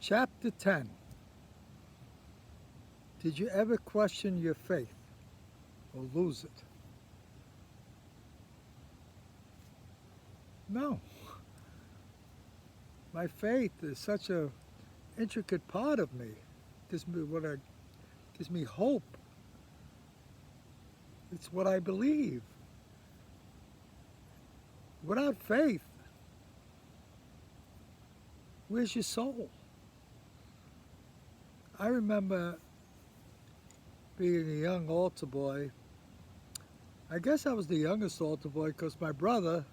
Chapter 10. Did you ever question your faith or lose it? No. My faith is such a intricate part of me. Gives me hope. It's what I believe. Without faith, where's your soul? I remember being a young altar boy. I guess I was the youngest altar boy because my brother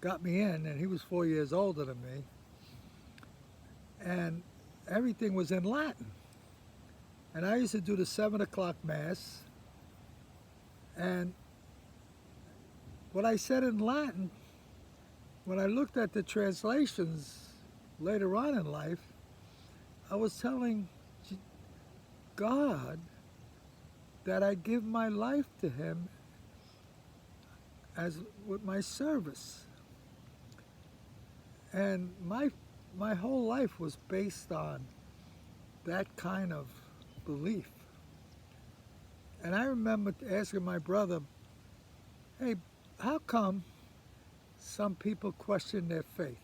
got me in, and he was 4 years older than me. And everything was in Latin. And I used to do the 7 o'clock Mass. And what I said in Latin, when I looked at the translations later on in life, I was telling God that I give my life to Him as with my service. And my whole life was based on that kind of belief. And I remember asking my brother, hey, how come some people question their faith?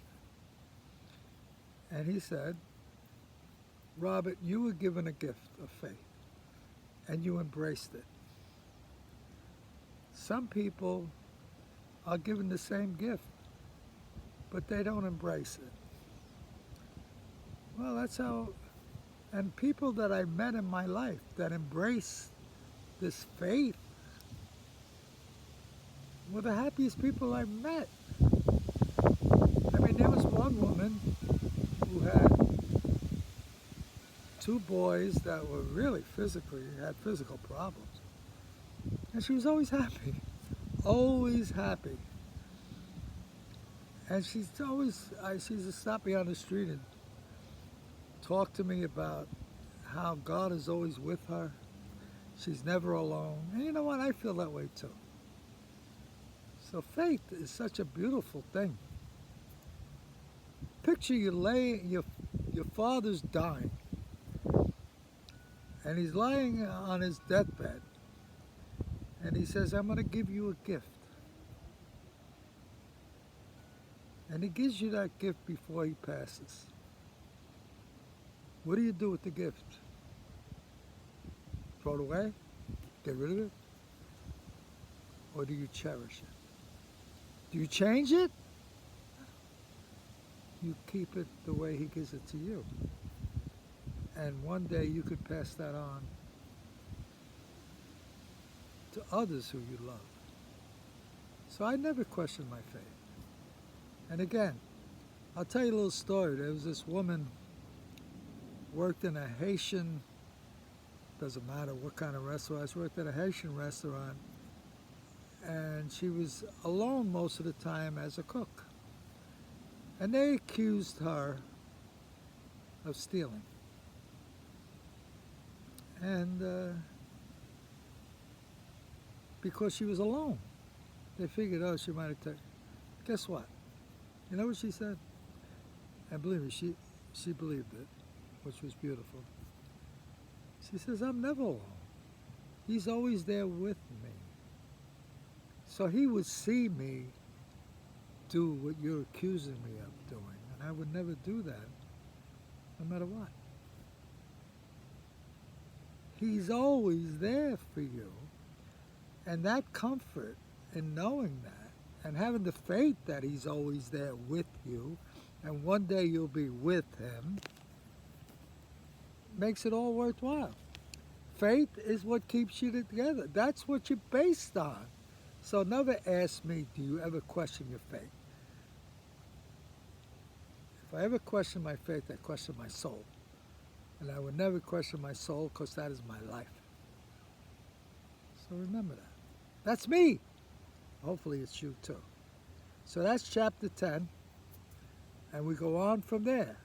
And he said, Robert, you were given a gift of faith, and you embraced it. Some people are given the same gift, but they don't embrace it. Well, that's how, and people that I met in my life that embrace this faith were the happiest people I've met. I mean, there was one woman who had 2 boys that were really had physical problems. And she was always happy, always happy. And she used to stop me on the street and talk to me about how God is always with her. She's never alone. And you know what? I feel that way too. So faith is such a beautiful thing. Picture your father's dying, and he's lying on his deathbed, and he says, I'm going to give you a gift. And he gives you that gift before he passes. What do you do with the gift? Throw it away? Get rid of it? Or do you cherish it? Do you change it? You keep it the way he gives it to you. And one day you could pass that on to others who you love. So I never questioned my faith. And again, I'll tell you a little story. There was this woman worked in a Haitian, doesn't matter what kind of restaurant, she worked at a Haitian restaurant, and she was alone most of the time as a cook. And they accused her of stealing. And because she was alone, they figured, oh, she might have taken. Guess what? You know what she said? And believe me, she believed it, which was beautiful. She says, I'm never alone. He's always there with me. So he would see me do what you're accusing me of doing, and I would never do that, no matter what. He's always there for you, and that comfort in knowing that, and having the faith that he's always there with you, and one day you'll be with him, makes it all worthwhile. Faith is what keeps you together. That's what you're based on. So never ask me, do you ever question your faith? If I ever question my faith, I question my soul. And I would never question my soul because that is my life. So remember that. That's me. Hopefully it's you too. So that's chapter 10. And we go on from there.